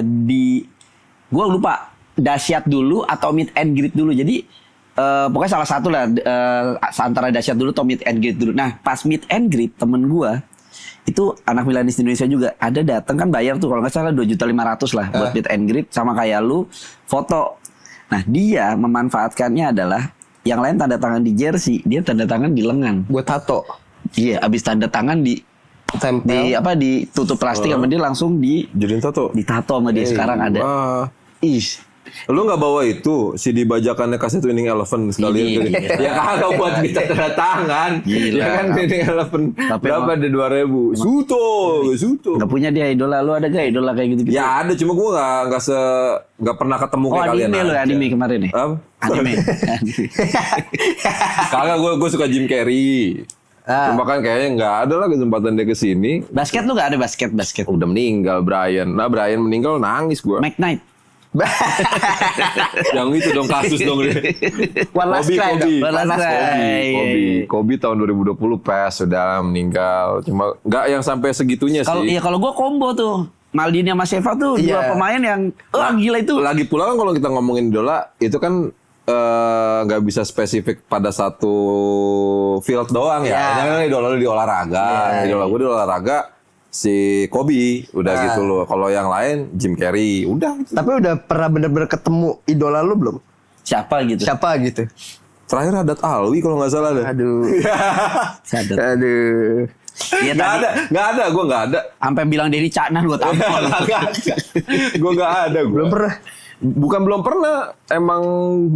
Speaker 1: gue lupa Dahsyat dulu atau meet and greet dulu. Jadi pokoknya salah satu lah antara Dahsyat dulu atau meet and greet dulu. Nah pas meet and greet temen gue itu anak Milanisti Indonesia juga ada datang kan bayar tuh kalau nggak salah 2.500.000 lah buat meet and greet sama kayak lu foto. Nah dia memanfaatkannya adalah yang lain tanda tangan di jersey, dia tanda tangan di lengan.
Speaker 3: Buat tato.
Speaker 1: Iya, abis tanda tangan
Speaker 3: tempel.
Speaker 1: Ditutup plastik sama dia langsung
Speaker 2: jadiin tato.
Speaker 1: Ditato sama dia sekarang ada.
Speaker 2: Lu nggak bawa itu CD bajakannya Kaset Winning Eleven sekalian? Ya kagak buat kita tanda tangan.
Speaker 1: Gila.
Speaker 2: Ya kan Winning Eleven. Berapa ada 2.000? Suto.
Speaker 1: Nggak punya dia idola, lu ada gak idola kayak gitu?
Speaker 2: Ya ada, cuma gue nggak pernah ketemu kayak kalian.
Speaker 1: Anime kemarin nih.
Speaker 2: Apa?
Speaker 1: Anime.
Speaker 2: Kagak, gue suka Jim Carrey. Cuma kan kayaknya nggak ada lah kesempatan dia kesini.
Speaker 1: Basket lu nggak ada basket?
Speaker 2: Udah meninggal Brian. Nah Brian meninggal nangis gue.
Speaker 1: McKnight.
Speaker 2: Yang itu dong kasus dong deh. Kobe tahun 2020 pas sudah meninggal. Cuma nggak yang sampai segitunya sih.
Speaker 1: Kalau gue combo tuh Maldini sama Seva tuh dua pemain yang gila itu.
Speaker 2: Lagi pula kan kalau kita ngomongin idola itu kan nggak bisa spesifik pada satu field doang ya. Kan idola lu di olahraga, idola gue di olahraga si Kobe udah gitu loh. Kalau yang lain Jim Carrey udah gitu.
Speaker 3: Tapi udah pernah bener-bener ketemu idola lu belum?
Speaker 1: Siapa gitu?
Speaker 2: Terakhir Haddad Alwi kalau nggak salah deh.
Speaker 3: Aduh. Aduh.
Speaker 1: Iya
Speaker 2: Nggak ada, gue nggak ada.
Speaker 1: Sampai bilang Denny Caknan gue tampol.
Speaker 2: Gue nggak ada.
Speaker 3: Belum pernah.
Speaker 2: Bukan belum pernah, emang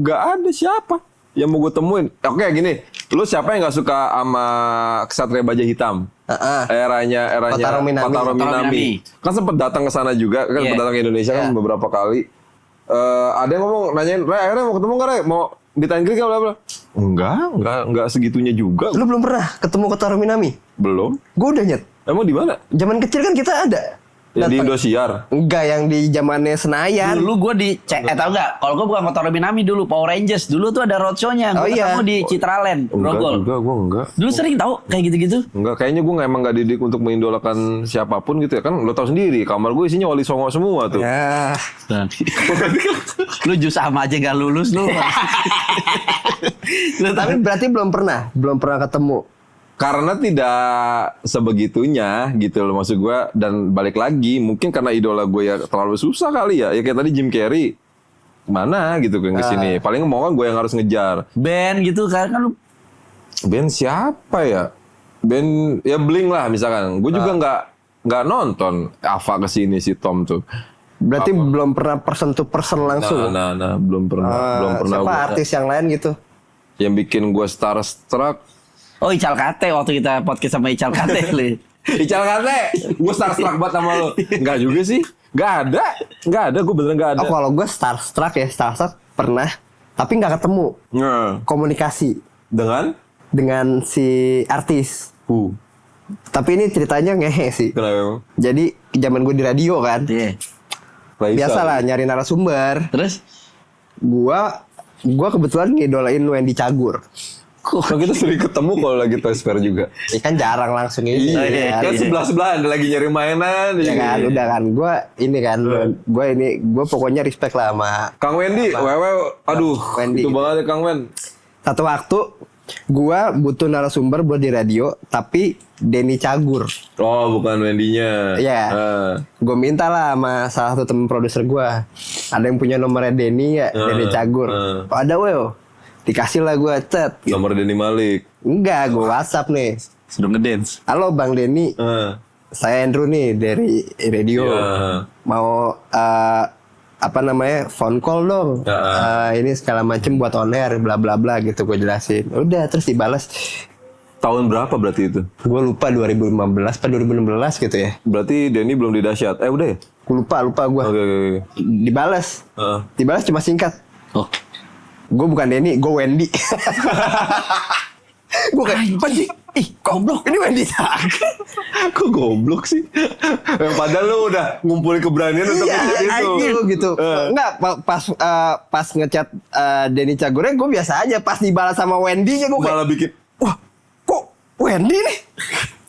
Speaker 2: nggak ada siapa yang mau gue temuin. Oke gini, lu siapa yang nggak suka sama Ksatria Baja Hitam? Eranya
Speaker 3: Kotaro
Speaker 2: Minami. Kan sempet datang ke sana juga, kan sempet datang ke Indonesia kan beberapa kali. Ada yang ngomong nanyain, Re, akhirnya mau ketemu nggak Re? Mau ditangkring bla bla. Enggak segitunya juga.
Speaker 3: Lu belum pernah ketemu Kotaro Minami?
Speaker 2: Belum.
Speaker 3: Gue udah nyet.
Speaker 2: Emang di mana?
Speaker 3: Zaman kecil kan kita ada.
Speaker 2: Ya, di
Speaker 3: Datang.
Speaker 2: Indosiar.
Speaker 3: Enggak, yang di zamannya Senayan.
Speaker 1: Dulu gue tau nggak? Kalau gue bukan Kotaro Minami dulu, Power Rangers. Dulu tuh ada roadshow-nya. Gue ketemu di Citraland, Grogol.
Speaker 2: Gue enggak.
Speaker 1: Dulu sering tahu kayak gitu-gitu.
Speaker 2: Enggak, kayaknya gue emang nggak didik untuk mengidolakan siapapun gitu ya. Kan lo tau sendiri, kamar gue isinya wali songo semua tuh.
Speaker 3: Ya.
Speaker 1: Lu jus sama aja gak lulus lu.
Speaker 3: Tapi berarti belum pernah ketemu.
Speaker 2: Karena tidak sebegitunya gitu loh maksud gue. Dan balik lagi, mungkin karena idola gue ya terlalu susah kali ya. Ya kayak tadi Jim Carrey, mana gitu kan kesini. Paling mau kan gue yang harus ngejar.
Speaker 1: Band gitu kan lu.
Speaker 2: Band siapa ya? Band ya Blink lah misalkan. Gue juga nggak nonton Ava kesini si Tom tuh.
Speaker 3: Berarti belum pernah person to person langsung.
Speaker 2: Nah, belum pernah.
Speaker 3: Siapa
Speaker 2: gua.
Speaker 3: artis yang lain gitu?
Speaker 2: Yang bikin gue starstruck.
Speaker 1: Oh, Ical Kate waktu kita podcast sama Ical Kate.
Speaker 2: Ical Kate, gue starstruck banget sama lo. Enggak juga sih. Nggak ada. Gue beneran nggak ada.
Speaker 3: Oh, kalau gue starstruck pernah, tapi nggak ketemu. Komunikasi dengan si artis. Tapi ini ceritanya ngehe sih.
Speaker 2: Kenapa?
Speaker 3: Jadi zaman gue di radio kan.
Speaker 1: Iya.
Speaker 3: Biasalah nyari narasumber.
Speaker 1: Terus?
Speaker 3: Gua kebetulan ngidolain Wendy Cagur.
Speaker 2: Kok kita sering ketemu kalau lagi Toys Fair juga?
Speaker 3: Ya kan jarang langsung ini.
Speaker 2: Iya, kan sebelah-sebelahan lagi nyari mainan.
Speaker 3: Ya kan, udah kan. Gue pokoknya respect lah sama
Speaker 2: Kang Wendy, aduh,
Speaker 3: Wendy.
Speaker 2: itu banget ya Kang Wen.
Speaker 3: Satu waktu gue butuh narasumber buat di radio, tapi Denny Cagur.
Speaker 2: Oh, bukan Wendy-nya.
Speaker 3: Iya. Gue minta lah sama salah satu temen produser gue. Ada yang punya nomornya Denny ya, Denny Cagur. Oh, ada weo. Dikasih lah gue chat. Gitu.
Speaker 2: Nomor Denny Malik.
Speaker 3: Enggak, gue WhatsApp nih.
Speaker 1: Sudah ngedance.
Speaker 3: Halo Bang Denny. Saya Andrew nih dari radio. Mau phone call dong. Ini segala macem buat on air, bla bla bla gitu gue jelasin. Udah, terus dibalas.
Speaker 2: Tahun berapa berarti itu?
Speaker 3: Gue lupa 2015 atau 2016 gitu ya.
Speaker 2: Berarti Denny belum di Dahsyat. Udah ya?
Speaker 3: Gue lupa gue.
Speaker 2: Oke.
Speaker 3: Dibalas. Dibalas cuma singkat.
Speaker 1: Oh.
Speaker 3: Gue bukan Denny, gue Wendy. Gue kayak, apa sih? Ih, goblok. Ini Wendy Cagur.
Speaker 2: Kok goblok sih? Padahal lu udah ngumpulin keberanian untuk
Speaker 3: itu gitu. Enggak, pas ngechat Denny Cagurnya gue biasa aja. Pas dibalas sama Wendy-nya gue kayak,
Speaker 2: malah bikin,
Speaker 3: wah, kok Wendy nih?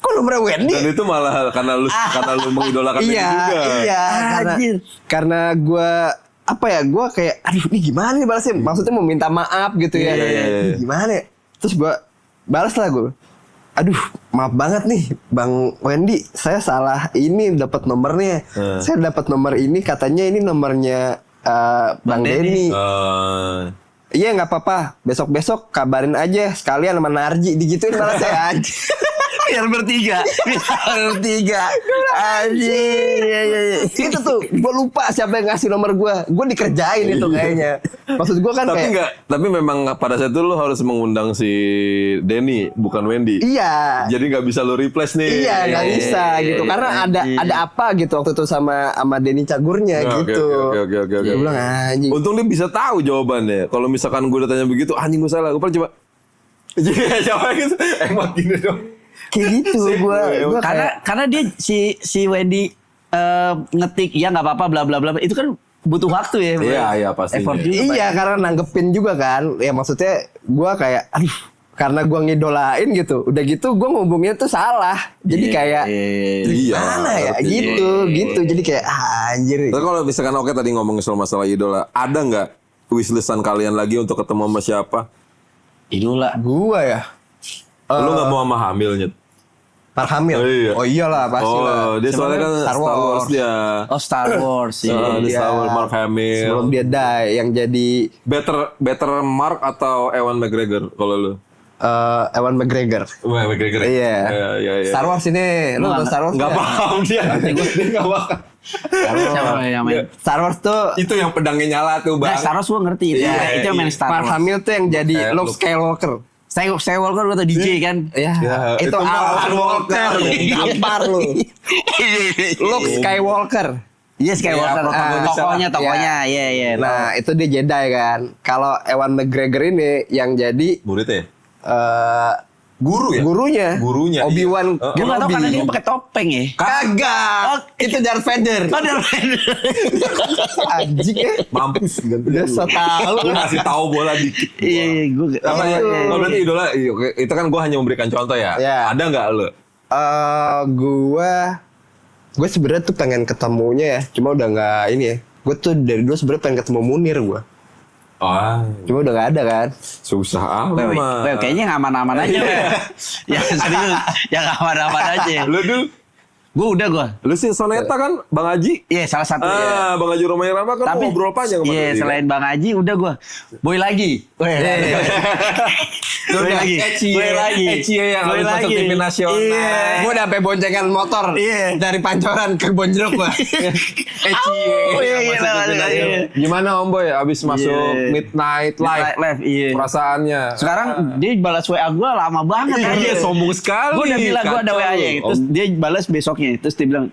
Speaker 3: Kok nomornya Wendy?
Speaker 2: dan itu malah karena lu mengidolakan Denny juga.
Speaker 3: Iya, karena gue gue kayak, aduh ini gimana nih balasnya? Maksudnya mau minta maaf gitu ya. Ini gimana ya? Terus gue balas lah gue. Aduh, maaf banget nih Bang Wendy, saya salah ini dapat nomornya. Saya dapat nomor ini, katanya ini nomornya Bang Denny. Iya nggak apa-apa, besok kabarin aja sekalian sama Narji, digituin malah saya aja.
Speaker 1: Biar bertiga. Anjir.
Speaker 3: Itu tuh, gue lupa siapa yang ngasih nomor gue. Gue dikerjain itu kayaknya. Maksud gue kan
Speaker 2: tapi memang pada saat itu lo harus mengundang si Denny, bukan Wendy.
Speaker 3: Iya.
Speaker 2: Jadi nggak bisa lo replace nih.
Speaker 3: Iya, nggak bisa gitu. Karena ada apa gitu waktu itu sama Denny Cagurnya gitu.
Speaker 2: Oke.
Speaker 3: Gue bilang anjing.
Speaker 2: Untung dia bisa tahu jawabannya. Kalau misalkan gue udah tanya begitu, anjing gue salah. Gue pernah coba. Iya, jawab gitu. Emang gini dong.
Speaker 3: Kayak gitu gue
Speaker 1: karena dia si Wendy ngetik ya nggak apa-apa bla bla bla itu kan butuh waktu ya.
Speaker 2: Iya pastinya.
Speaker 1: Effort juga,
Speaker 3: iya karena nanggepin juga kan. Ya maksudnya gue kayak aduh, karena gue ngidolain gitu. Udah gitu gue ngomongnya tuh salah. Jadi kayak gimana ya gitu. Jadi kayak anjir.
Speaker 2: Terus kalau misalkan oke tadi ngomongin soal masalah idola, ada nggak wishlistan kalian lagi untuk ketemu sama siapa?
Speaker 1: Idola
Speaker 3: gue ya.
Speaker 2: Lu nggak mau sama Hamil, Nyet?
Speaker 3: Mark Hamill.
Speaker 2: Oh, iya.
Speaker 3: Oh iyalah pasti lah.
Speaker 2: Oh, dia soalnya kan Star Wars dia.
Speaker 1: Oh, Star Wars.
Speaker 2: Di
Speaker 3: Iya.
Speaker 2: Star Wars Mark Hamill.
Speaker 3: Sebelum dia die yang jadi
Speaker 2: Better Mark atau Ewan McGregor kalau lu?
Speaker 3: Ewan McGregor.
Speaker 2: Wah, McGregor.
Speaker 3: Iya.
Speaker 2: Iya.
Speaker 3: Star Wars ini, lu nonton Star Wars?
Speaker 2: Enggak
Speaker 3: nggak?
Speaker 2: paham dia. Dia enggak paham.
Speaker 1: Siapa yang main?
Speaker 3: Star Wars tuh
Speaker 2: Itu yang pedangnya nyala tuh,
Speaker 1: Nah,
Speaker 2: Bang.
Speaker 1: Star Wars gue ngerti itu.
Speaker 2: Iya,
Speaker 1: Itu yang main Star
Speaker 3: Mark
Speaker 1: Wars.
Speaker 3: Hamill tuh yang jadi Luke Skywalker.
Speaker 1: Skywalker gue tuh DJ kan.
Speaker 3: Ya,
Speaker 2: itu
Speaker 3: itu
Speaker 2: Alan
Speaker 3: Alan Walker. Gampar lu. Luke Skywalker.
Speaker 1: Iya Skywalker.
Speaker 2: Iya,
Speaker 1: Tokohnya. Iya.
Speaker 3: Nah, itu dia Jedi kan. Kalau Ewan McGregor ini yang jadi
Speaker 2: Muridnya.
Speaker 3: Guru ya?
Speaker 2: Gurunya,
Speaker 3: Obi-Wan
Speaker 2: iya.
Speaker 1: Gue gak tau karena
Speaker 3: Kenobi.
Speaker 1: dia pakai topeng ya.
Speaker 3: Kagak.
Speaker 1: Oh,
Speaker 3: Itu Darth Vader.
Speaker 1: Oh, Darth Vader.
Speaker 3: Anjing ya.
Speaker 2: Mampus ganti.
Speaker 3: Udah so tau.
Speaker 2: Lu ngasih tahu bola dikit.
Speaker 1: Iya, gue.
Speaker 2: Apa ya? Kalau berarti idola itu kan gue hanya memberikan contoh ya.
Speaker 3: Iya.
Speaker 2: Ada nggak lu?
Speaker 3: Gue sebenarnya tuh pengen ketemunya ya. Cuma udah nggak ini ya. Gue tuh dari dulu sebenarnya pengen ketemu Munir gue.
Speaker 2: Oh,
Speaker 3: Cuma udah nggak ada kan.
Speaker 2: susah amat.
Speaker 1: Weh, kayaknya yang aman-aman aja, Weh. Yang serius, yang aman-aman aja.
Speaker 2: Lu dulu,
Speaker 1: Gue udah gue.
Speaker 2: lu sih Soneta kan, Bang Haji.
Speaker 1: Iya, salah satu.
Speaker 2: Bang Haji Romai Rama kan
Speaker 1: Tapi
Speaker 2: ngobrol panjang sama
Speaker 1: iya,
Speaker 2: dia.
Speaker 1: selain Bang Haji udah gue. Boy lagi. Boy lagi. Boy lagi.
Speaker 2: Ecie yang
Speaker 1: Boy
Speaker 2: habis masuk
Speaker 1: lagi.
Speaker 2: TV nasional.
Speaker 1: Iya.
Speaker 3: Gue udah sampai boncengan motor
Speaker 1: Iya.
Speaker 3: dari Pancoran ke Bonjeruk gue.
Speaker 1: Oh, iya,
Speaker 3: Gimana Om Boy abis masuk
Speaker 1: Iya.
Speaker 3: Midnight Live?
Speaker 1: Live, iya.
Speaker 3: Perasaannya.
Speaker 1: Sekarang dia balas WA gue lama banget.
Speaker 2: Iya, sombong sekali.
Speaker 1: Gue udah bilang gue ada
Speaker 2: Kacau.
Speaker 1: WA-nya. Terus dia balas besoknya. Terus dia bilang,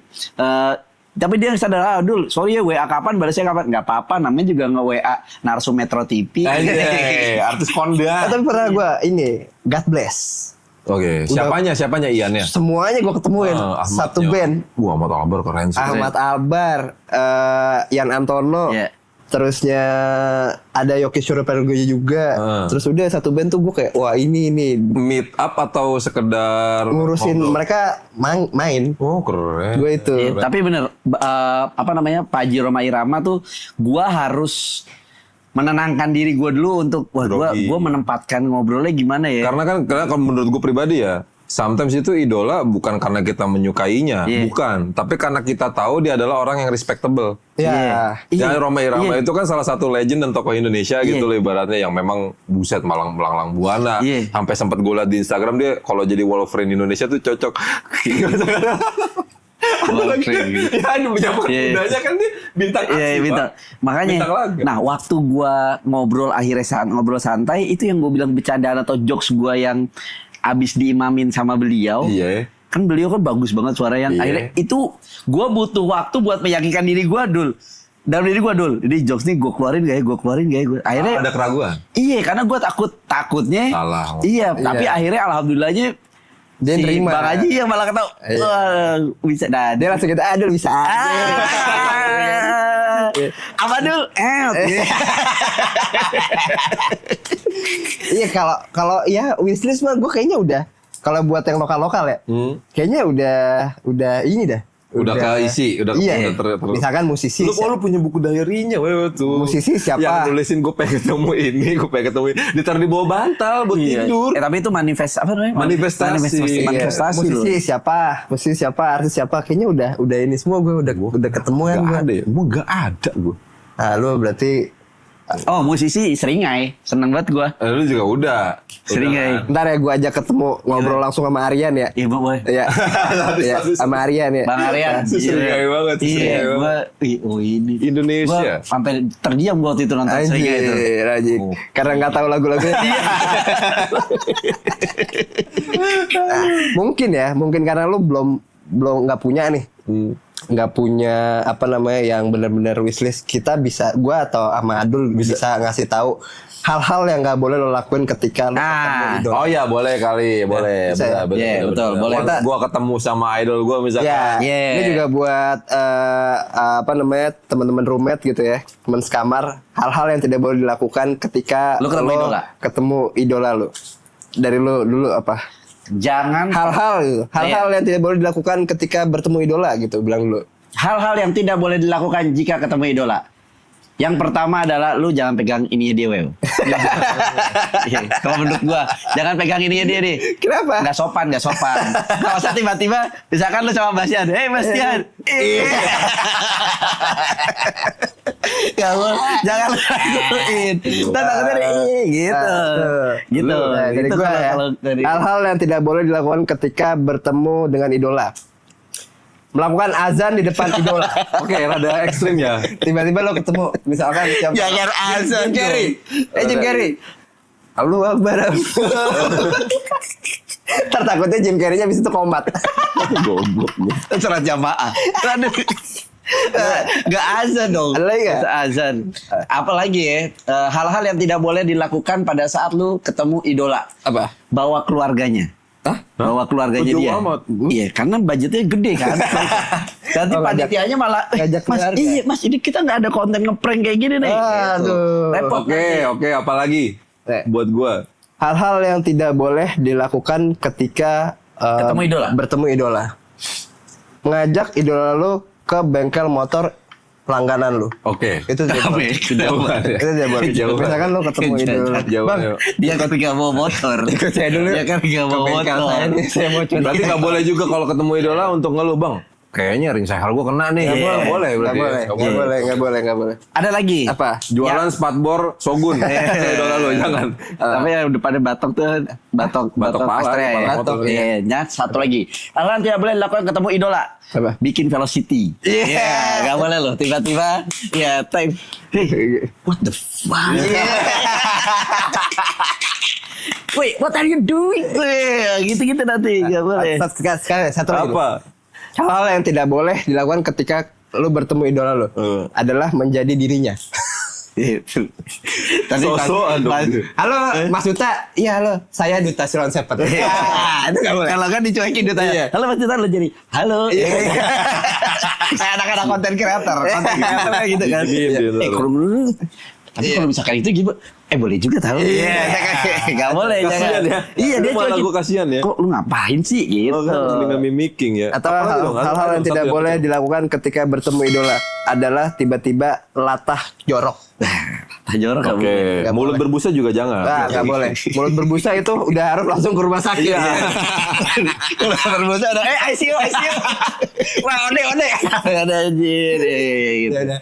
Speaker 1: tapi dia sadar, Dul, sorry ya WA kapan, balasnya kapan. Gak apa-apa, namanya juga nge-WA Narsu Metro TV.
Speaker 2: Anjay, artis Honda.
Speaker 3: Tapi pernah gue ini God Bless.
Speaker 2: Oke, siapanya Iannya?
Speaker 3: Semuanya gue ketemuin satu band.
Speaker 2: Ahmad Albar keren sih.
Speaker 3: Ahmad Albar, Ian Antono,
Speaker 1: Iya.
Speaker 3: terusnya ada Yoki Suropergojo juga. Terus udah satu band tuh gue kayak wah ini
Speaker 2: Meet up atau sekedar
Speaker 3: ngurusin
Speaker 2: ngobrol?
Speaker 3: mereka main.
Speaker 2: Oh keren.
Speaker 3: Gue itu.
Speaker 1: Iya, tapi bener, apa namanya, Pak Haji Roma Irama tuh, gua harus menenangkan diri gue dulu untuk, wah
Speaker 2: Grogi.
Speaker 1: gue menempatkan ngobrolnya gimana ya.
Speaker 2: Karena kalau menurut gue pribadi ya, sometimes itu idola bukan karena kita menyukainya,
Speaker 1: Iya.
Speaker 2: bukan, tapi karena kita tahu dia adalah orang yang respectable.
Speaker 3: Ya.
Speaker 1: Iya.
Speaker 2: Ya Roma Irama
Speaker 1: Iya.
Speaker 2: itu kan salah satu legend dan tokoh Indonesia gitu loh ibaratnya yang memang buset malang melanglang buana.
Speaker 1: Iya.
Speaker 2: Sampai sempat gue liat di Instagram dia kalau jadi Wolverine Indonesia tuh cocok.
Speaker 1: Wolverine.
Speaker 2: Ya di pejabat
Speaker 1: Iya.
Speaker 2: mudanya kan dia bintang aksi.
Speaker 1: Iya, bintang.
Speaker 2: Pak.
Speaker 1: Makanya,
Speaker 2: Bintang laga.
Speaker 1: nah waktu gua ngobrol akhirnya ngobrol santai, itu yang gue bilang bercandaan atau jokes gua yang abis diimamin sama beliau.
Speaker 2: Iya.
Speaker 1: Kan beliau kan bagus banget suara yang
Speaker 2: Iya.
Speaker 1: akhirnya itu gua butuh waktu buat meyakinkan diri gua, Dul. Dalam diri gua, Dul. Ini jokes nih gua keluarin gak ya, gua. Akhirnya
Speaker 2: Ada keraguan.
Speaker 1: iya, karena gua takutnya.
Speaker 2: Salah.
Speaker 1: Iya, tapi
Speaker 3: Iya.
Speaker 1: akhirnya alhamdulillahnya
Speaker 3: Dia
Speaker 1: si
Speaker 3: nerima.
Speaker 1: Bang Haji yang malah ketawa.
Speaker 3: Iya.
Speaker 1: Wah, bisa dah.
Speaker 3: Dia langsung gitu, aduh bisa aja.
Speaker 1: Apa Dul?
Speaker 3: Iya kalau ya wishlist mah gue kayaknya udah. Kalau buat yang lokal ya, kayaknya udah ini dah.
Speaker 2: Udah keisi, udah
Speaker 3: iya. Misalkan musisi.
Speaker 2: Lu punya buku diary-nya, wewe tuh.
Speaker 3: Musisi siapa?
Speaker 2: Yang nulisin gue pengen ketemu ini, gue pengen ketemu ini. Ditaruh di bawah bantal buat tidur.
Speaker 1: Tapi itu apa namanya?
Speaker 2: Manifestasi.
Speaker 1: Manifestasi loh.
Speaker 3: musisi siapa, artis siapa, kayaknya udah ini semua gue udah ketemuan
Speaker 2: Gak
Speaker 3: gue.
Speaker 2: ada ya? Gue gak ada gue.
Speaker 3: Nah, lu berarti
Speaker 1: Oh, musisi Seringai. Seneng banget gua.
Speaker 2: Lu juga udah.
Speaker 1: Seringai.
Speaker 3: ntar ya gue ajak ketemu ngobrol langsung sama Aryan ya.
Speaker 1: Iya, Boy.
Speaker 3: Iya. Iya, sama Aryan ya.
Speaker 1: Bang Aryan.
Speaker 2: Seringai banget.
Speaker 1: Iya,
Speaker 2: Seringai
Speaker 1: gua ini.
Speaker 2: Indonesia.
Speaker 1: Gua sampai terdiam gua waktu itu nonton Seringai itu.
Speaker 3: Anjir. Karena nggak tahu lagu-lagunya. Mungkin karena lu belum nggak punya nih. Nggak punya apa namanya yang benar-benar wishlist. Kita bisa, gua atau sama Adul bisa ngasih tahu hal-hal yang nggak boleh lo lakuin ketika lo ketemu idola.
Speaker 2: Oh ya boleh kali, boleh.
Speaker 3: Bisa ya?
Speaker 1: Iya, betul, boleh.
Speaker 2: Gua ketemu sama idol gua misalkan.
Speaker 3: Ya,
Speaker 1: Yeah.
Speaker 3: ini juga buat apa namanya teman-teman roommate gitu ya, teman sekamar. Hal-hal yang tidak boleh dilakukan ketika
Speaker 1: Lu ketemu idola?
Speaker 3: ketemu idola lu. Dari lu dulu apa?
Speaker 1: Jangan
Speaker 3: Hal-hal gitu. Hal-hal yang tidak boleh dilakukan ketika bertemu idola gitu, bilang dulu.
Speaker 1: hal-hal yang tidak boleh dilakukan jika ketemu idola. Yang pertama adalah lu jangan pegang ininya dia, Wew. Iya, kalau menurut gua, jangan pegang ininya dia deh.
Speaker 3: Kenapa?
Speaker 1: Nggak sopan. Nggak usah tiba-tiba, misalkan lu sama Bastian, Bastian. Gak mau, jangan lakuin. Ntar takutnya gitu. Gitu.
Speaker 3: Nah, dari
Speaker 1: Itu
Speaker 3: gua ya.
Speaker 1: kalau dari
Speaker 3: Hal-hal yang tidak boleh dilakukan ketika bertemu dengan idola. Melakukan azan di depan idola.
Speaker 2: Oke, rada ekstrim ya.
Speaker 3: Tiba-tiba lo ketemu, misalkan siapa?
Speaker 1: Jangan azan,
Speaker 3: Jim Carrey. Jim Carrey. Allahu Akbar. Ntar takutnya Jim Carrey-nya abis itu komat.
Speaker 2: Goblok.
Speaker 1: sholat jamaah. Aduh. Gak azan dong.
Speaker 3: Ada lagi nggak?
Speaker 1: Azan. Apalagi ya, hal-hal yang tidak boleh dilakukan pada saat lu ketemu idola.
Speaker 3: Apa?
Speaker 1: Bawa keluarganya. Bawa keluarganya
Speaker 2: Jauh
Speaker 1: dia.
Speaker 2: amat.
Speaker 1: Iya, karena budgetnya gede kan. Nanti
Speaker 3: Oh,
Speaker 1: panitianya malah,
Speaker 3: ngajak
Speaker 1: Mas,
Speaker 3: keluarga."
Speaker 1: iya Mas, ini kita nggak ada konten ngeprank kayak gini nih. Gitu.
Speaker 3: Aduh.
Speaker 1: Repot.
Speaker 2: Oke, apalagi buat gua.
Speaker 3: Hal-hal yang tidak boleh dilakukan ketika
Speaker 1: Ketemu idola.
Speaker 3: bertemu idola. Mengajak idola lu ke bengkel motor langganan lu.
Speaker 2: Oke.
Speaker 3: Itu tidak boleh.
Speaker 2: Jauhan ya.
Speaker 3: Itu tidak boleh.
Speaker 2: Jauhan.
Speaker 3: Misalkan lu ketemu idola.
Speaker 2: Jauhan,
Speaker 3: Bang,
Speaker 2: ya.
Speaker 1: Dia kan nggak bawa motor.
Speaker 3: ikut saya dulu.
Speaker 1: Dia kan nggak
Speaker 3: Ke
Speaker 1: bawa
Speaker 3: bengkel
Speaker 1: motor.
Speaker 3: saya nih, saya mau cuci.
Speaker 2: Berarti nggak boleh juga kalau ketemu idola untuk ngeluh, Bang. Kayaknya ring sehal gua kena nih. Nggak boleh
Speaker 3: Nggak
Speaker 2: berarti.
Speaker 3: boleh.
Speaker 2: Nggak
Speaker 3: Nggak boleh. Nggak boleh. Nggak boleh.
Speaker 1: Ada lagi.
Speaker 3: Apa?
Speaker 2: Jualan spatbor Shogun. Idola lu, jangan.
Speaker 1: Tapi yang depannya batok tuh batok
Speaker 2: pala,
Speaker 1: Astrea ya.
Speaker 2: kepala motor.
Speaker 1: Iya, nah, satu lagi. Hal yang tidak boleh dilakukan ketemu idola.
Speaker 3: Apa?
Speaker 1: Bikin velocity. Iya, nggak boleh loh. Tiba-tiba ya type. Hey, what the fuck? Wait, what are you doing? Gitu-gitu nanti nggak boleh.
Speaker 3: Sekali, satu lagi.
Speaker 2: Apa?
Speaker 3: Hal yang tidak boleh dilakukan ketika lu bertemu idola lu adalah menjadi dirinya.
Speaker 1: Tapi
Speaker 2: So-soan dong.
Speaker 3: Halo Mas Duta. Iya halo. Saya Duta Silon Seven.
Speaker 1: Itu nggak boleh. Kalau kan dicuekin ditanya.
Speaker 3: Iya.
Speaker 1: Halo Mas Tita, lo jadi halo. Kayak anak-anak konten kreator kayak gitu kan.
Speaker 2: Gitu.
Speaker 1: Kalau dulu. Tapi kalau misalkan itu gimana? Boleh juga tahu. Iya, nggak boleh.
Speaker 2: Kasian ya.
Speaker 1: Iya, dia
Speaker 2: Malah
Speaker 1: cuekin.
Speaker 2: gua kasihan ya.
Speaker 1: Kok lu ngapain sih gitu?
Speaker 2: Oh, kan dengan mimicking ya.
Speaker 3: Atau
Speaker 2: Apalagi dong?
Speaker 3: hal-hal yang
Speaker 2: Satu
Speaker 3: tidak
Speaker 2: ya,
Speaker 3: boleh
Speaker 2: satu.
Speaker 3: dilakukan ketika bertemu idola adalah tiba-tiba latah jorok.
Speaker 1: Jorok nggak boleh.
Speaker 2: Oke,
Speaker 3: Nggak
Speaker 2: mulut
Speaker 3: boleh.
Speaker 2: berbusa juga jangan.
Speaker 3: Nah, nggak boleh. Mulut berbusa itu udah harus langsung ke rumah sakit.
Speaker 1: Kalau berbusa ada ICU. Wah, ode. Ada anjir. Gitu.
Speaker 3: Udah.